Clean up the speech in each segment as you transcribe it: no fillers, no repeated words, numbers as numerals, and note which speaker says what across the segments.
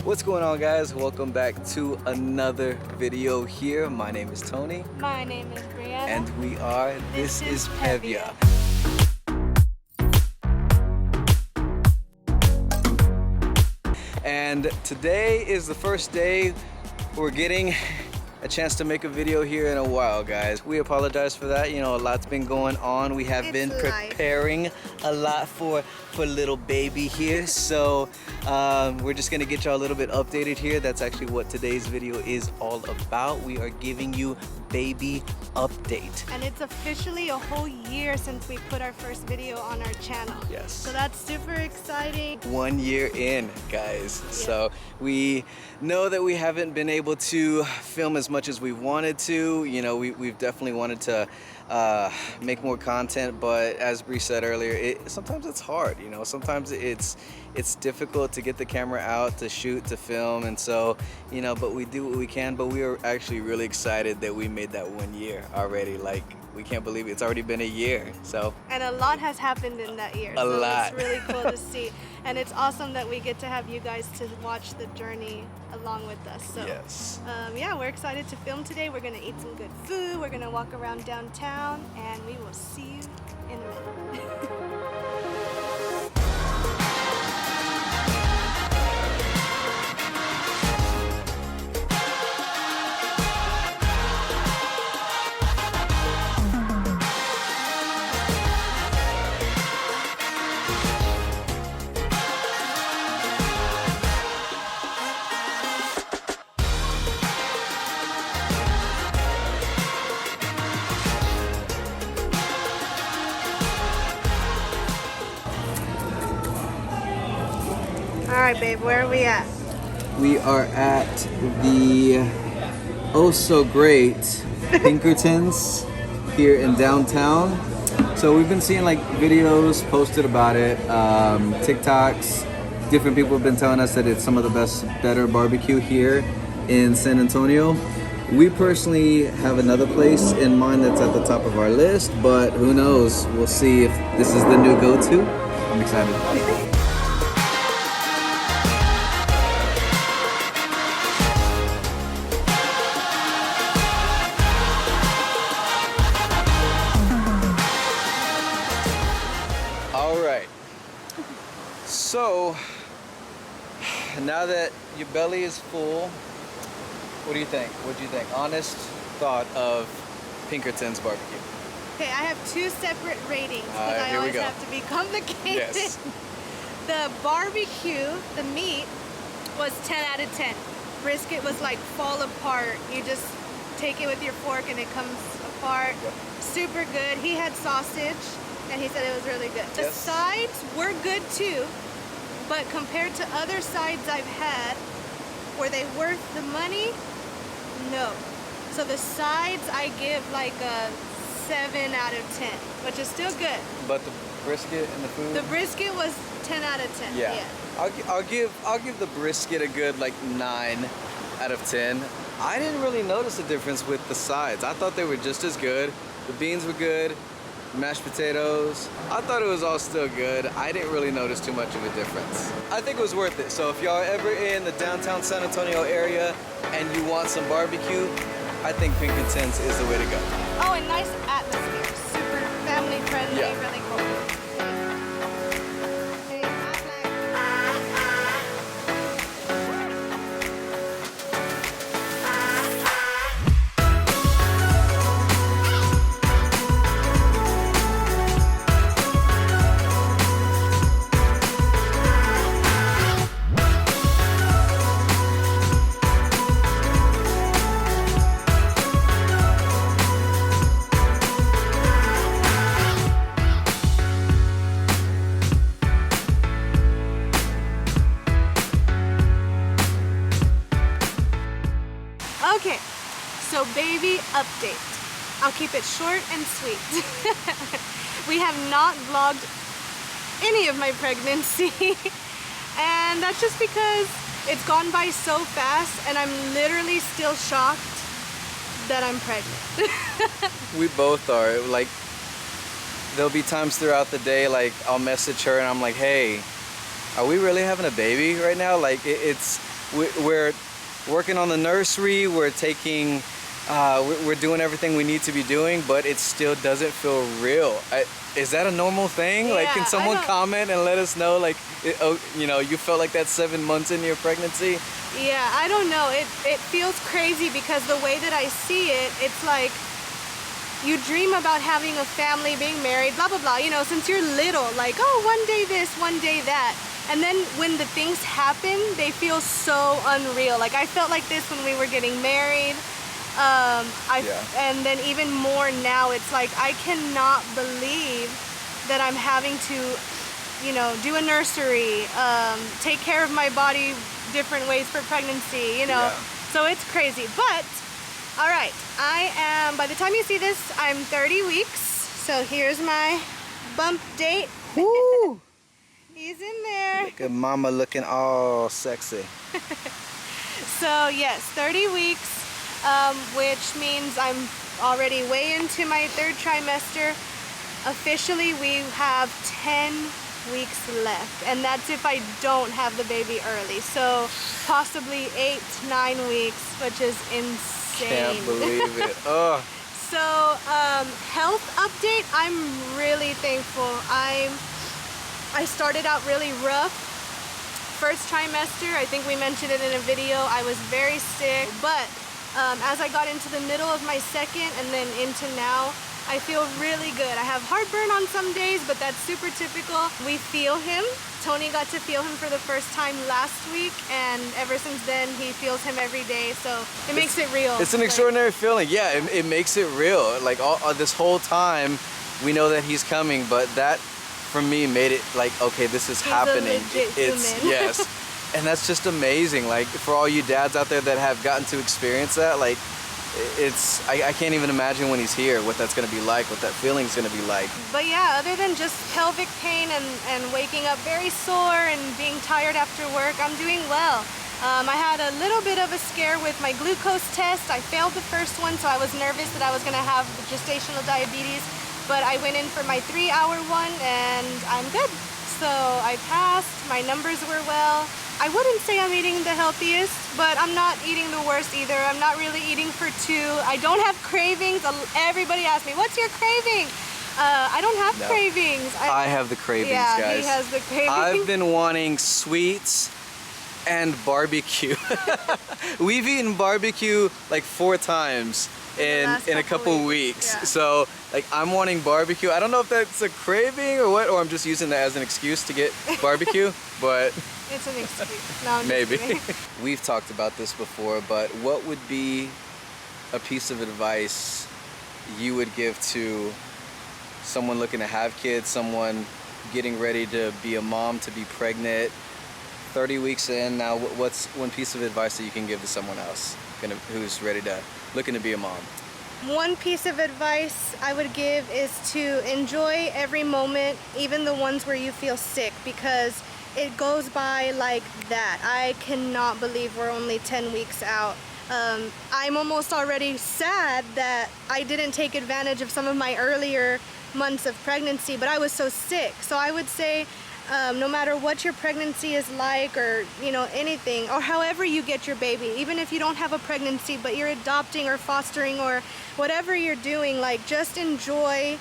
Speaker 1: What's going on, guys? Welcome back to another video here. My name is Tony.
Speaker 2: My name is Brianna.
Speaker 1: And we are This is Pevia. And today is the first day we're getting a chance to make a video here in a while, guys. We apologize for that. You know, a lot's been going on. We have been preparing a lot for little baby here. So we're just gonna get y'all a little bit updated here. That's actually what today's video is all about. We are giving you baby update.
Speaker 2: And it's officially a whole year since we put our first video on our channel.
Speaker 1: Yes.
Speaker 2: So that's super exciting.
Speaker 1: 1 year in, guys. Yeah. So we know that we haven't been able to film as much as we wanted to. You know, we've definitely wanted to make more content, but as Bree said earlier, sometimes it's hard. You know, sometimes it's difficult to get the camera out, to shoot, to film, and so, you know, but we do what we can. But we are actually really excited that we made that 1 year already. Like, we can't believe it's already been a year. So, and
Speaker 2: a lot has happened in that year.
Speaker 1: A lot.
Speaker 2: It's really cool to see, and it's awesome that we get to have you guys to watch the journey along with us. So
Speaker 1: yes.
Speaker 2: Yeah, we're excited to film today. We're gonna eat some good food. We're gonna walk around downtown, and we will see you in a minute. All right, babe, where are we at?
Speaker 1: We are at the oh so great Pinkertons here in downtown. So we've been seeing like videos posted about it, TikToks. Different people have been telling us that it's some of the better barbecue here in San Antonio. We personally have another place in mind that's at the top of our list, but who knows? We'll see if this is the new go-to. I'm excited. So, now that your belly is full, what do you think? What do you think? Honest thought of Pinkerton's barbecue.
Speaker 2: Okay, I have two separate ratings because I always have to be complicated.
Speaker 1: Yes.
Speaker 2: The barbecue, the meat, was 10 out of 10. Brisket was like fall apart. You just take it with your fork and it comes apart. Yep. Super good. He had sausage and he said it was really good. The sides were good too. But compared to other sides I've had, were they worth the money? No. So the sides I give like a 7 out of 10, which is still good.
Speaker 1: But the brisket and the food?
Speaker 2: The brisket was 10 out of 10.
Speaker 1: Yeah. I'll give the brisket a good like 9 out of 10. I didn't really notice a difference with the sides. I thought they were just as good. The beans were good. Mashed potatoes. I thought it was all still good. I didn't really notice too much of a difference. I think it was worth it. So if y'all ever in the downtown San Antonio area and you want some barbecue, I think Pinkerton's is the way to go.
Speaker 2: Oh, and nice atmosphere. Super family friendly, really cool. Okay, so baby update. I'll keep it short and sweet. We have not vlogged any of my pregnancy, and that's just because it's gone by so fast and I'm literally still shocked that I'm pregnant.
Speaker 1: We both are. Like, there'll be times throughout the day, like, I'll message her and I'm like, hey, are we really having a baby right now? Like, it's we're working on the nursery, we're taking, we're doing everything we need to be doing, but it still doesn't feel real. Is that a normal thing?
Speaker 2: Yeah,
Speaker 1: like, can someone comment and let us know, like, you know, you felt like that 7 months into your pregnancy?
Speaker 2: Yeah, I don't know. It feels crazy because the way that I see it, it's like you dream about having a family, being married, blah, blah, blah, you know, since you're little, like, oh, one day this, one day that. And then when the things happen, they feel so unreal. Like, I felt like this when we were getting married. And then even more now, it's like I cannot believe that I'm having to, you know, do a nursery, take care of my body different ways for pregnancy, you know. So it's crazy. But all right, I am, by the time you see this, I'm 30 weeks. So here's my bump date.
Speaker 1: Woo!
Speaker 2: He's in there.
Speaker 1: Look at mama looking all sexy.
Speaker 2: So yes, 30 weeks. Which means I'm already way into my 3rd trimester. Officially, we have 10 weeks left, and that's if I don't have the baby early. So possibly 8, 9 weeks, which is insane.
Speaker 1: Can't believe it. Oh.
Speaker 2: So health update, I'm really thankful. I started out really rough. 1st trimester, I think we mentioned it in a video, I was very sick, but as I got into the middle of my 2nd and then into now, I feel really good. I have heartburn on some days, but that's super typical. We feel him. Tony got to feel him for the first time last week, and ever since then, he feels him every day, so it makes it real.
Speaker 1: It's an extraordinary feeling. Yeah, it makes it real. Like, all this whole time, we know that he's coming, but that, for me, made it like, okay, this is happening.
Speaker 2: It's
Speaker 1: yes. And that's just amazing. Like, for all you dads out there that have gotten to experience that, like, I can't even imagine when he's here what that's gonna be like, what that feeling's gonna be like.
Speaker 2: But yeah, other than just pelvic pain and waking up very sore and being tired after work, I'm doing well. I had a little bit of a scare with my glucose test. I failed the first one, so I was nervous that I was gonna have gestational diabetes, but I went in for my 3-hour one and I'm good. So I passed, my numbers were well. I wouldn't say I'm eating the healthiest, but I'm not eating the worst either. I'm not really eating for 2. I don't have cravings. Everybody asks me, what's your craving? I don't have cravings.
Speaker 1: I have the cravings,
Speaker 2: yeah,
Speaker 1: guys.
Speaker 2: he has the cravings.
Speaker 1: I've been wanting sweets and barbecue. We've eaten barbecue like 4 times in a couple weeks.
Speaker 2: Yeah.
Speaker 1: So, like, I'm wanting barbecue. I don't know if that's a craving or what, or I'm just using that as an excuse to get barbecue, but
Speaker 2: it's an excuse. No, I'm
Speaker 1: maybe.
Speaker 2: just kidding.
Speaker 1: We've talked about this before, but what would be a piece of advice you would give to someone looking to have kids, someone getting ready to be a mom, to be pregnant, 30 weeks in now? What's one piece of advice that you can give to someone else who's looking to be a mom?
Speaker 2: One piece of advice I would give is to enjoy every moment, even the ones where you feel sick, because it goes by like that. I cannot believe we're only 10 weeks out. I'm almost already sad that I didn't take advantage of some of my earlier months of pregnancy, but I was so sick. So I would say, no matter what your pregnancy is like, or you know, anything, or however you get your baby, even if you don't have a pregnancy but you're adopting or fostering or whatever you're doing, like, just enjoy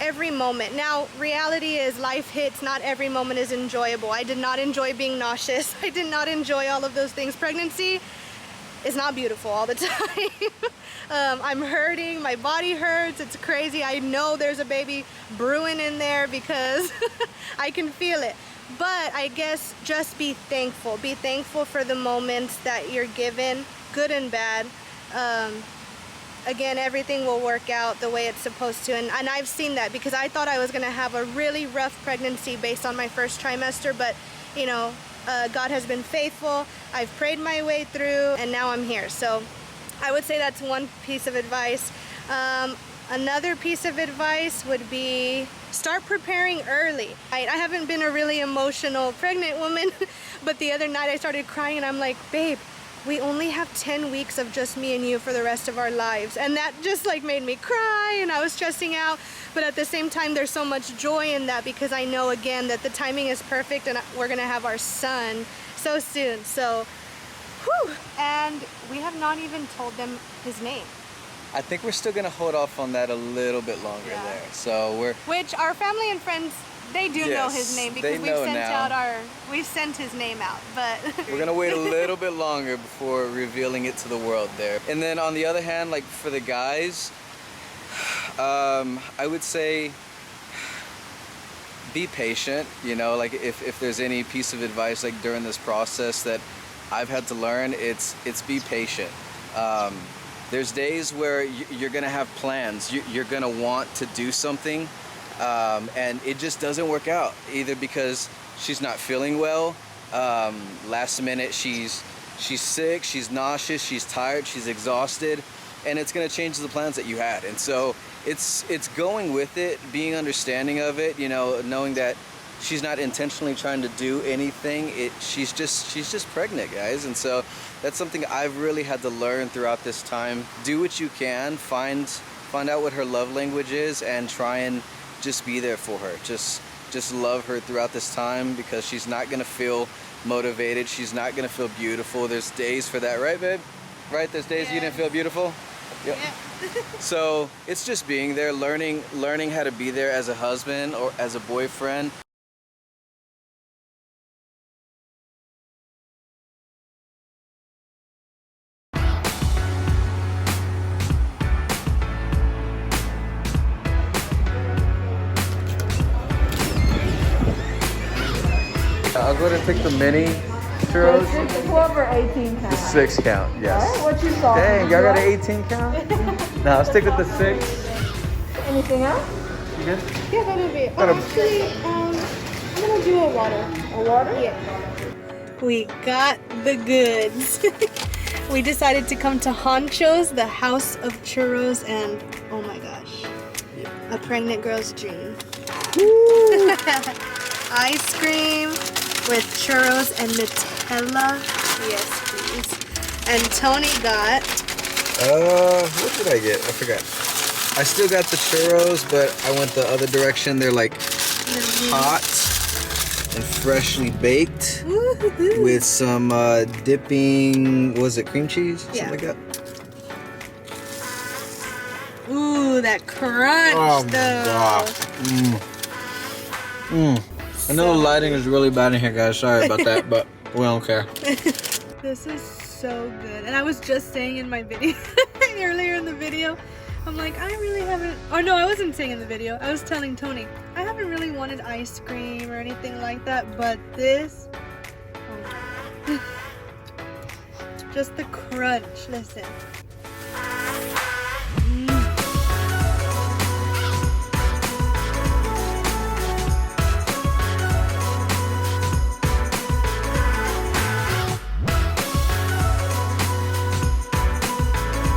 Speaker 2: every moment. Now, reality is life hits, not every moment is enjoyable. I did not enjoy being nauseous. I did not enjoy all of those things. Pregnancy is not beautiful all the time. I'm hurting, my body hurts, it's crazy. I know there's a baby brewing in there because I can feel it. But I guess just be thankful. Be thankful for the moments that you're given, good and bad. Again, everything will work out the way it's supposed to, and I've seen that, because I thought I was gonna have a really rough pregnancy based on my 1st trimester, but you know, God has been faithful. I've prayed my way through, and now I'm here. So I would say that's one piece of advice. Another piece of advice would be start preparing early. I haven't been a really emotional pregnant woman, but the other night I started crying and I'm like, babe, we only have 10 weeks of just me and you for the rest of our lives. And that just like made me cry, and I was stressing out. But at the same time, there's so much joy in that, because I know again that the timing is perfect and we're gonna have our son so soon. So, whew. And we have not even told them his name.
Speaker 1: I think we're still gonna hold off on that a little bit longer there. So
Speaker 2: which our family and friends, they do know his name, because we've sent his name out, but
Speaker 1: we're gonna wait a little bit longer before revealing it to the world there. And then on the other hand, like for the guys, I would say be patient, you know, like if there's any piece of advice like during this process that I've had to learn, it's be patient. There's days where you're gonna have plans, you're gonna want to do something, and it just doesn't work out, either because she's not feeling well, last minute she's sick, she's nauseous, she's tired, she's exhausted, and it's gonna change the plans that you had. And so it's going with it, being understanding of it, you know, knowing that she's not intentionally trying to do anything. She's just pregnant, guys. And so that's something I've really had to learn throughout this time. Do what you can, find out what her love language is, and try and just be there for her. Just love her throughout this time, because she's not gonna feel motivated. She's not gonna feel beautiful. There's days for that, right, babe? Right? There's days you didn't feel beautiful? Yep. Yeah. So it's just being there, learning how to be there as a husband or as a boyfriend. I'll go ahead and pick the mini churros.
Speaker 3: 12 or 18 count?
Speaker 1: The 6 count, yes.
Speaker 3: Alright, what you saw?
Speaker 1: Dang, y'all got an 18 count? No, I'll stick with the 6.
Speaker 3: Anything else?
Speaker 1: You good?
Speaker 2: yeah, that'll be it. Actually, I'm gonna do a water.
Speaker 3: A water?
Speaker 2: Yeah. We got the goods. We decided to come to Honcho's, the house of churros, and oh my gosh, a pregnant girl's dream. Ice cream with churros and Nutella. Yes, please. And Tony got...
Speaker 1: what did I get? I forgot. I still got the churros, but I went the other direction. They're like hot and freshly baked with some dipping, was it cream cheese? Something like that.
Speaker 2: Ooh, that crunch though.
Speaker 1: I know the lighting is really bad in here, guys. Sorry about that, but we don't care.
Speaker 2: This is so good. And I was just saying in my video, earlier in the video, I'm like, I really haven't, or no, I wasn't saying in the video. I was telling Tony, I haven't really wanted ice cream or anything like that, but this, oh my God. Just the crunch, listen.